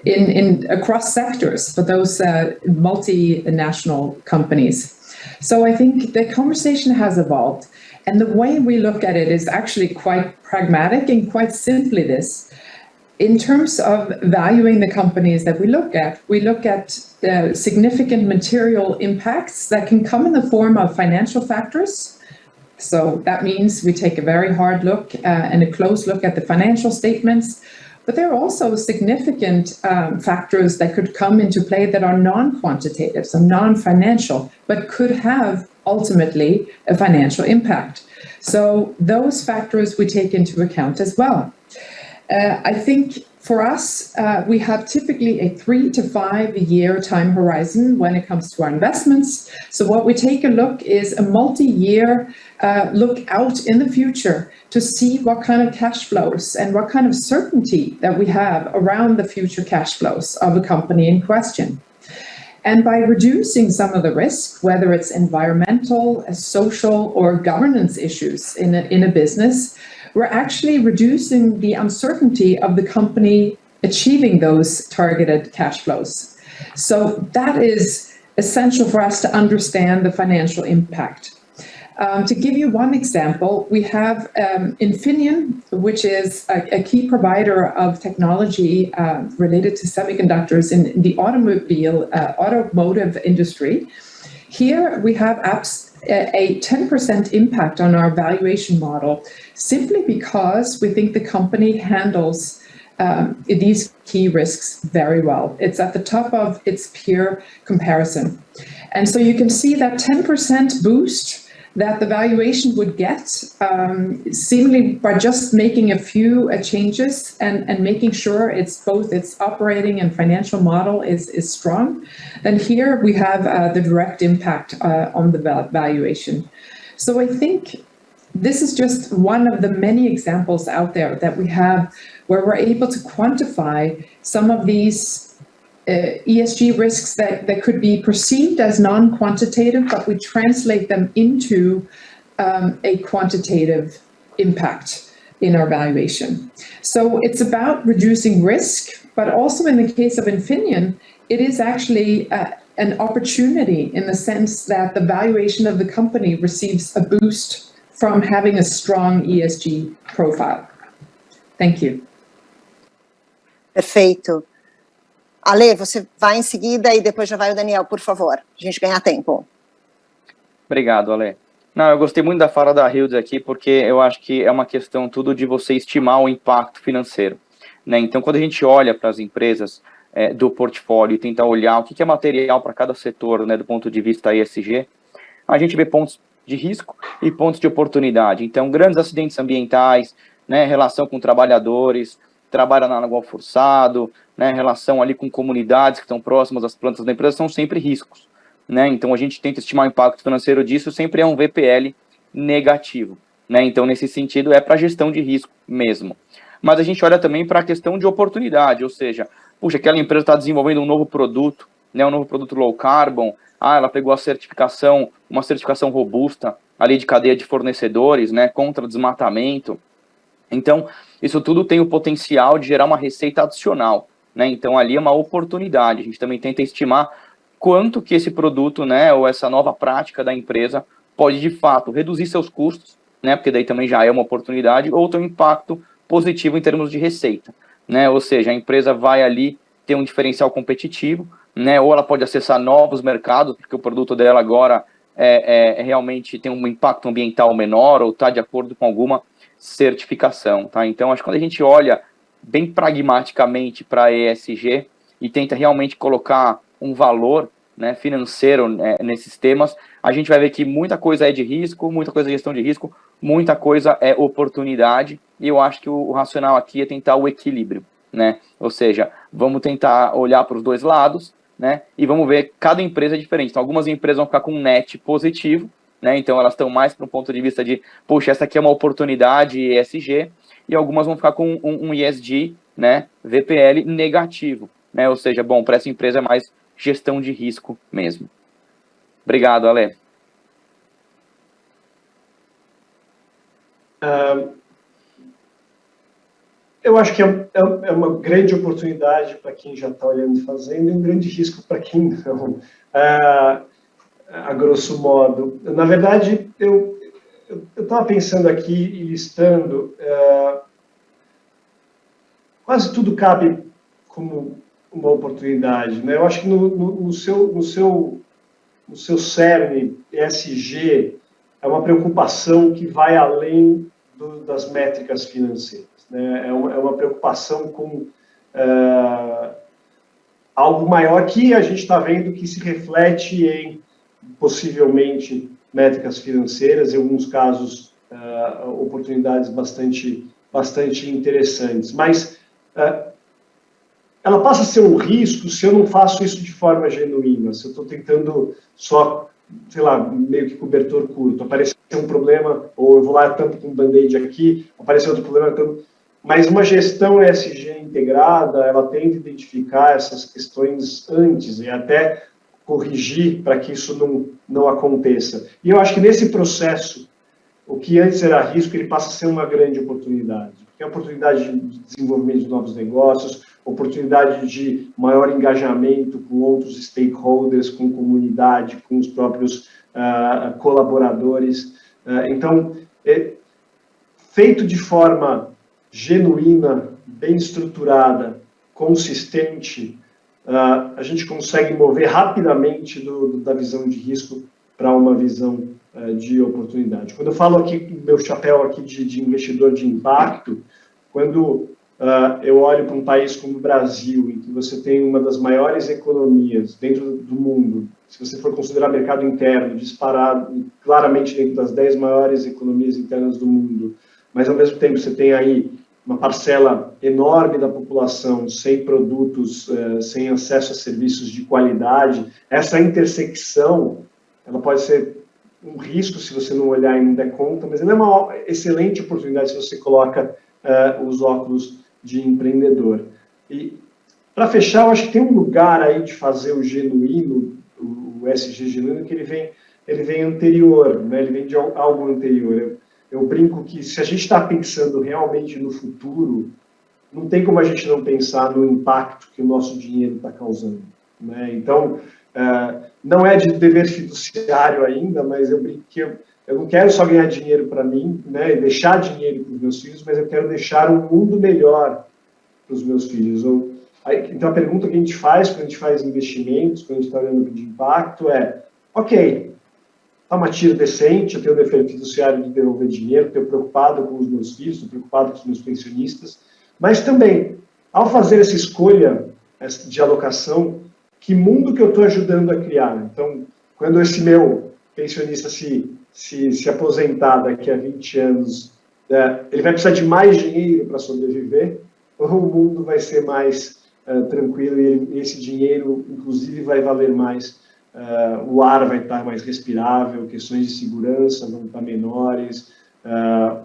in across sectors for those multinational companies. So I think the conversation has evolved, and the way we look at it is actually quite pragmatic and quite simply this. In terms of valuing the companies that we look at significant material impacts that can come in the form of financial factors. So that means we take a very hard look and a close look at the financial statements, but there are also significant factors that could come into play that are non-quantitative, so non-financial, but could have ultimately a financial impact. So those factors we take into account as well. I think for us, we have typically a 3 to 5 year time horizon when it comes to our investments. So what we take a look is a multi-year look out in the future to see what kind of cash flows and what kind of certainty that we have around the future cash flows of a company in question. And by reducing some of the risk, whether it's environmental, social, or governance issues in a business, we're actually reducing the uncertainty of the company achieving those targeted cash flows. So that is essential for us to understand the financial impact. To give you one example, we have Infineon, which is a key provider of technology related to semiconductors in the automotive industry. Here we have a 10% impact on our valuation model, simply because we think the company handles these key risks very well. It's at the top of its peer comparison. And so you can see that 10% boost that the valuation would get, seemingly by just making a few changes and making sure it's both its operating and financial model is strong, then here we have the direct impact on the valuation. So I think this is just one of the many examples out there that we have where we're able to quantify some of these ESG risks that could be perceived as non-quantitative, but we translate them into a quantitative impact in our valuation. So it's about reducing risk, but also in the case of Infineon, it is actually an opportunity in the sense that the valuation of the company receives a boost from having a strong ESG profile. Thank you. Perfeito. Ale, você vai em seguida e depois já vai o Daniel, por favor, a gente ganhar tempo. Obrigado, Ale. Não, eu gostei muito da fala da Hilde aqui, porque eu acho que é uma questão tudo de você estimar o impacto financeiro, né? Então, quando a gente olha para as empresas do portfólio e tenta olhar o que é material para cada setor, né, do ponto de vista ESG, a gente vê pontos de risco e pontos de oportunidade. Então, grandes acidentes ambientais, né, relação com trabalhadores, trabalho análogo ao forçado, né, relação ali com comunidades que estão próximas às plantas da empresa, são sempre riscos, né? Então, a gente tenta estimar o impacto financeiro disso, sempre é um VPL negativo, né? Então, nesse sentido, é para gestão de risco mesmo. Mas a gente olha também para a questão de oportunidade, ou seja, puxa, aquela empresa está desenvolvendo um novo produto, né, um novo produto low carbon, ela pegou a certificação, uma certificação robusta ali de cadeia de fornecedores, né, contra desmatamento. Então, isso tudo tem o potencial de gerar uma receita adicional, né? Então, ali é uma oportunidade. A gente também tenta estimar quanto que esse produto, né, ou essa nova prática da empresa pode, de fato, reduzir seus custos, né? Porque daí também já é uma oportunidade, ou ter um impacto positivo em termos de receita, né? Ou seja, a empresa vai ali ter um diferencial competitivo, né? Ou ela pode acessar novos mercados, porque o produto dela agora realmente tem um impacto ambiental menor, ou está de acordo com alguma certificação, tá? Então, acho que quando a gente olha bem pragmaticamente para a ESG e tenta realmente colocar um valor, né, financeiro, né, nesses temas, a gente vai ver que muita coisa é de risco, muita coisa é gestão de risco, muita coisa é oportunidade, e eu acho que o racional aqui é tentar o equilíbrio, né? Ou seja, vamos tentar olhar para os dois lados, né? E vamos ver, cada empresa é diferente. Então, algumas empresas vão ficar com um net positivo, né? Então, elas estão mais para um ponto de vista de, poxa, essa aqui é uma oportunidade ESG, e algumas vão ficar com um ESG, né, VPL negativo, né? Ou seja, bom, para essa empresa é mais gestão de risco mesmo. Obrigado, Ale. Eu acho que é uma grande oportunidade para quem já está olhando e fazendo, e um grande risco para quem não, a grosso modo. Na verdade, eu estava pensando aqui e listando, quase tudo cabe como uma oportunidade, né? Eu acho que no seu cerne, ESG é uma preocupação que vai além das métricas financeiras, né? É uma preocupação com algo maior que a gente está vendo que se reflete em, possivelmente, métricas financeiras, em alguns casos, oportunidades bastante interessantes. Mas ela passa a ser um risco se eu não faço isso de forma genuína, se eu estou tentando só, sei lá, meio que cobertor curto, apareceu um problema, ou eu vou lá, tampo com um band-aid aqui, apareceu outro problema, tampo. Mas uma gestão ESG integrada, ela tenta identificar essas questões antes e até corrigir para que isso não aconteça. E eu acho que nesse processo, o que antes era risco, ele passa a ser uma grande oportunidade. Porque é oportunidade de desenvolvimento de novos negócios, oportunidade de maior engajamento com outros stakeholders, com comunidade, com os próprios colaboradores. Então, feito de forma genuína, bem estruturada, consistente, a gente consegue mover rapidamente da visão de risco para uma visão de oportunidade. Quando eu falo aqui, meu chapéu aqui de investidor de impacto, quando eu olho para um país como o Brasil, em que você tem uma das maiores economias dentro do mundo, se você for considerar mercado interno, disparado, claramente dentro das 10 maiores economias internas do mundo, mas ao mesmo tempo você tem aí uma parcela enorme da população sem produtos, sem acesso a serviços de qualidade, essa intersecção, ela pode ser um risco se você não olhar e não der conta, mas ela é uma excelente oportunidade se você coloca os óculos de empreendedor. E, para fechar, eu acho que tem um lugar aí de fazer o genuíno, o ESG genuíno, que ele vem anterior, né? Ele vem de algo anterior. Eu brinco que se a gente está pensando realmente no futuro, não tem como a gente não pensar no impacto que o nosso dinheiro está causando, né? Então, não é de dever fiduciário ainda, mas eu brinco que eu não quero só ganhar dinheiro para mim, né, e deixar dinheiro para os meus filhos, mas eu quero deixar um mundo melhor para os meus filhos. Então, a pergunta que a gente faz quando a gente faz investimentos, quando a gente está olhando de impacto é, ok, está uma tira decente, eu tenho o dever fiduciário de devolver dinheiro, estou preocupado com os meus filhos, estou preocupado com os meus pensionistas, mas também, ao fazer essa escolha de alocação, que mundo que eu estou ajudando a criar? Então, quando esse meu pensionista se aposentar daqui a 20 anos, ele vai precisar de mais dinheiro para sobreviver, ou o mundo vai ser mais tranquilo e esse dinheiro, inclusive, vai valer mais, o ar vai estar mais respirável, questões de segurança vão estar menores,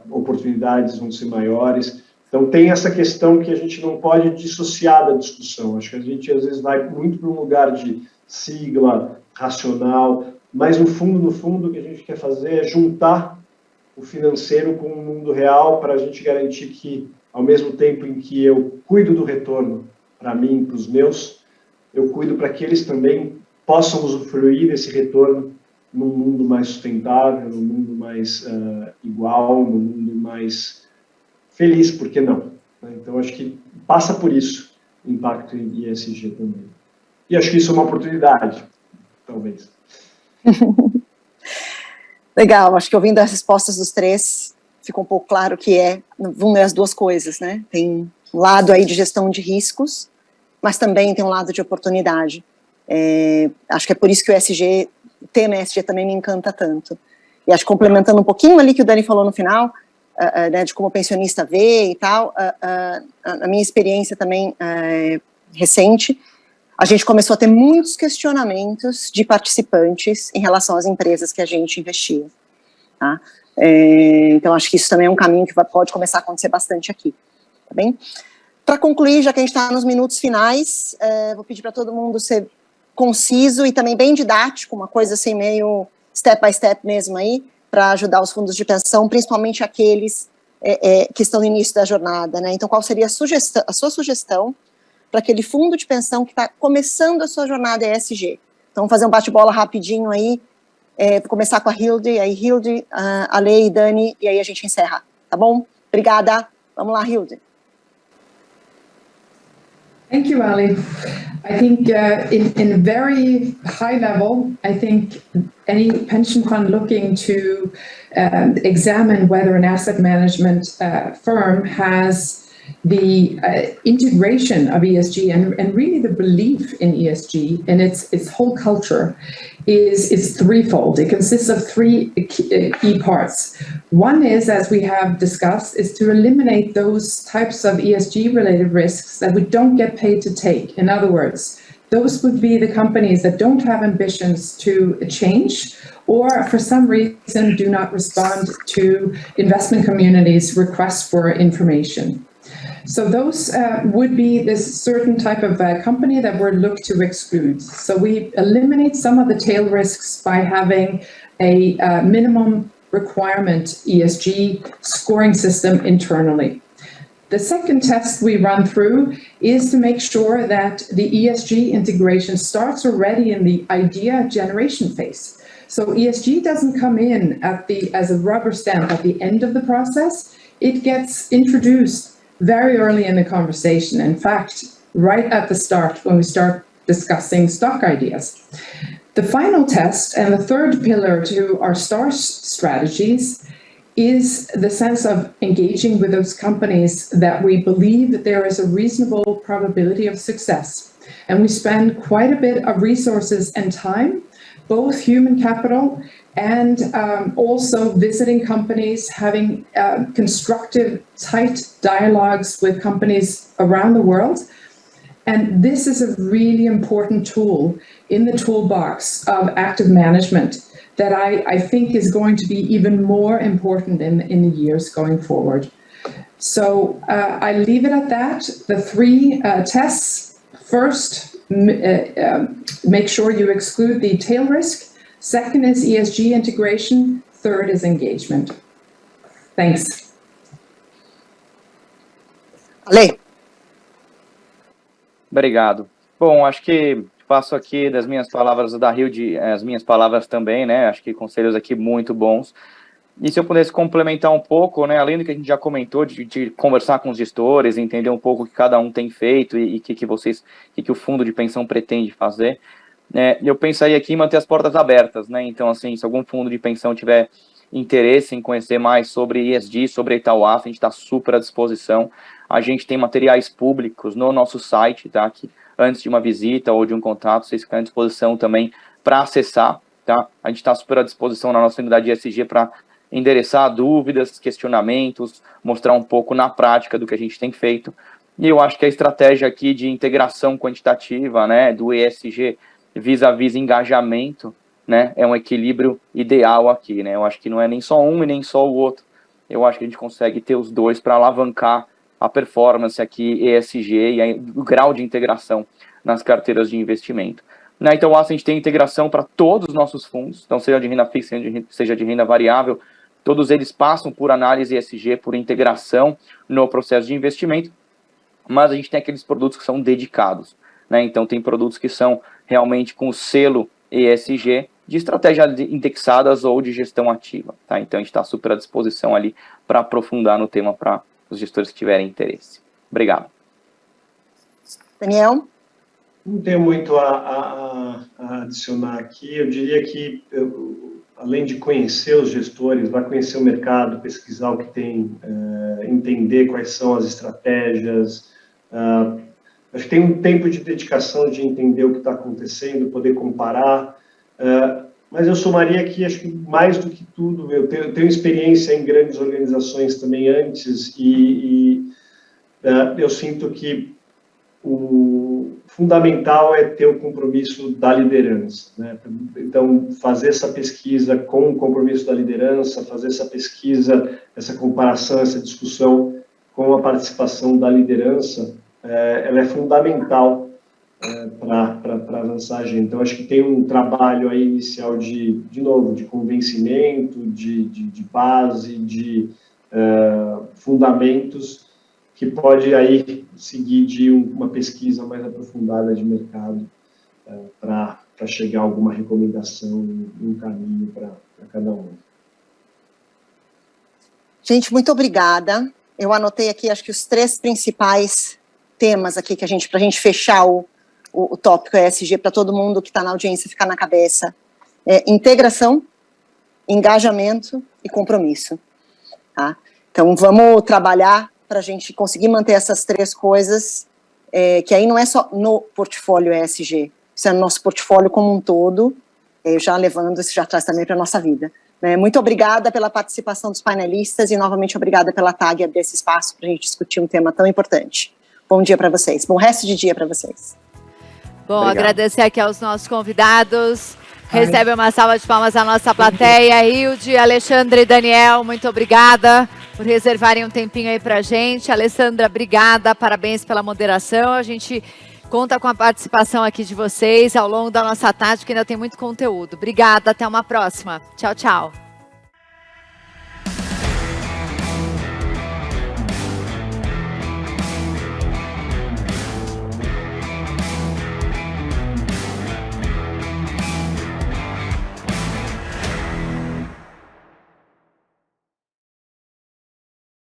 oportunidades vão ser maiores. Então, tem essa questão que a gente não pode dissociar da discussão. Acho que a gente, às vezes, vai muito para um lugar de sigla, racional, mas, no fundo, o que a gente quer fazer é juntar o financeiro com o mundo real para a gente garantir que, ao mesmo tempo em que eu cuido do retorno para mim, para os meus, eu cuido para que eles também possam usufruir desse retorno num mundo mais sustentável, num mundo mais igual, num mundo mais feliz, por que não? Então, acho que passa por isso o impacto em ESG também. E acho que isso é uma oportunidade, talvez. Legal, acho que ouvindo as respostas dos três, ficou um pouco claro que vão as duas coisas, né? Tem um lado aí de gestão de riscos, mas também tem um lado de oportunidade. Acho que é por isso que o tema ESG também me encanta tanto. E acho que complementando um pouquinho ali que o Dani falou no final, né, de como o pensionista vê e tal, a minha experiência também recente, a gente começou a ter muitos questionamentos de participantes em relação às empresas que a gente investia. Tá? Então, acho que isso também é um caminho que pode começar a acontecer bastante aqui. Tá bem? Para concluir, já que a gente está nos minutos finais, vou pedir para todo mundo ser conciso e também bem didático, uma coisa assim meio step by step mesmo aí, para ajudar os fundos de pensão, principalmente aqueles que estão no início da jornada, né? Então, qual seria a sua sugestão para aquele fundo de pensão que está começando a sua jornada ESG? Então, vamos fazer um bate-bola rapidinho aí, vou começar com a Hilde, aí Hilde, a Lei e Dani, e aí a gente encerra, tá bom? Obrigada, vamos lá, Hilde. Thank you, Ali. I think in a very high level, I think any pension fund looking to examine whether an asset management firm has the integration of ESG and really the belief in ESG and its whole culture is threefold. It consists of three key parts. One is, as we have discussed, is to eliminate those types of ESG-related risks that we don't get paid to take. In other words, those would be the companies that don't have ambitions to change or for some reason do not respond to investment community's requests for information. So those would be this certain type of company that we're looked to exclude. So we eliminate some of the tail risks by having a minimum requirement ESG scoring system internally. The second test we run through is to make sure that the ESG integration starts already in the idea generation phase. So ESG doesn't come in as a rubber stamp at the end of the process. It gets introduced very early in the conversation. In fact, right at the start when we start discussing stock ideas. The final test and the third pillar to our STAR strategies is the sense of engaging with those companies that we believe that there is a reasonable probability of success. And we spend quite a bit of resources and time, both human capital and also visiting companies, having constructive, tight dialogues with companies around the world. And this is a really important tool in the toolbox of active management that I think is going to be even more important in the years going forward. So I leave it at that. The three tests. First, make sure you exclude the tail risk. Second is ESG integration. Third is engagement. Thanks. Ale. Obrigado. Bom, acho que faço aqui das minhas palavras da Hilde, as minhas palavras também, né? Acho que conselhos aqui muito bons. E se eu pudesse complementar um pouco, né? Além do que a gente já comentou, de conversar com os gestores, entender um pouco o que cada um tem feito e o que o fundo de pensão pretende fazer. Eu pensaria aqui em manter as portas abertas, né? Então, assim, se algum fundo de pensão tiver interesse em conhecer mais sobre ESG, sobre a Itaúasa, a gente está super à disposição. A gente tem materiais públicos no nosso site, tá? Que antes de uma visita ou de um contato, vocês ficam à disposição também para acessar, tá? A gente está super à disposição na nossa unidade de ESG para endereçar dúvidas, questionamentos, mostrar um pouco na prática do que a gente tem feito. E eu acho que a estratégia aqui de integração quantitativa, né, do ESG vis-à-vis engajamento, né, é um equilíbrio ideal aqui, né? Eu acho que não é nem só um e nem só o outro. Eu acho que a gente consegue ter os dois para alavancar a performance aqui, ESG e o grau de integração nas carteiras de investimento. Né? Então, a gente tem integração para todos os nossos fundos, então seja de renda fixa, seja de renda variável, todos eles passam por análise ESG, por integração no processo de investimento, mas a gente tem aqueles produtos que são dedicados, né? Então, tem produtos que são realmente com o selo ESG, de estratégias indexadas ou de gestão ativa, tá? Então, a gente está super à disposição ali para aprofundar no tema para os gestores que tiverem interesse. Obrigado. Daniel? Não tenho muito a adicionar aqui. Eu diria que, além de conhecer os gestores, vai conhecer o mercado, pesquisar o que tem, entender quais são as estratégias. Acho que tem um tempo de dedicação de entender o que está acontecendo, poder comparar. Mas eu somaria aqui, acho que mais do que tudo, eu tenho experiência em grandes organizações também antes e eu sinto que o fundamental é ter o compromisso da liderança, né? Então, fazer essa pesquisa com o compromisso da liderança, fazer essa pesquisa, essa comparação, essa discussão com a participação da liderança, ela é fundamental para avançar a agenda. Então, acho que tem um trabalho aí inicial de novo, de convencimento, de base, de fundamentos, que pode aí seguir de uma pesquisa mais aprofundada de mercado para chegar a alguma recomendação, um caminho para cada um. Gente, muito obrigada. Eu anotei aqui, acho que os 3 principais temas aqui que para a gente fechar o tópico ESG para todo mundo que está na audiência ficar na cabeça. Integração, engajamento e compromisso. Tá? Então, vamos trabalhar para a gente conseguir manter essas 3 coisas, que aí não é só no portfólio ESG, isso é no nosso portfólio como um todo, já levando isso já traz também para a nossa vida. Muito obrigada pela participação dos painelistas e novamente obrigada pela TAG abrir esse espaço para a gente discutir um tema tão importante. Bom dia para vocês, bom resto de dia para vocês. Bom, Obrigado. agradecer aqui aos nossos convidados. Recebe uma salva de palmas a nossa plateia. Hilde, Alexandre e Daniel, muito obrigada por reservarem um tempinho aí pra gente. Alessandra, obrigada, parabéns pela moderação. A gente conta com a participação aqui de vocês ao longo da nossa tarde, que ainda tem muito conteúdo. Obrigada, até uma próxima. Tchau, tchau.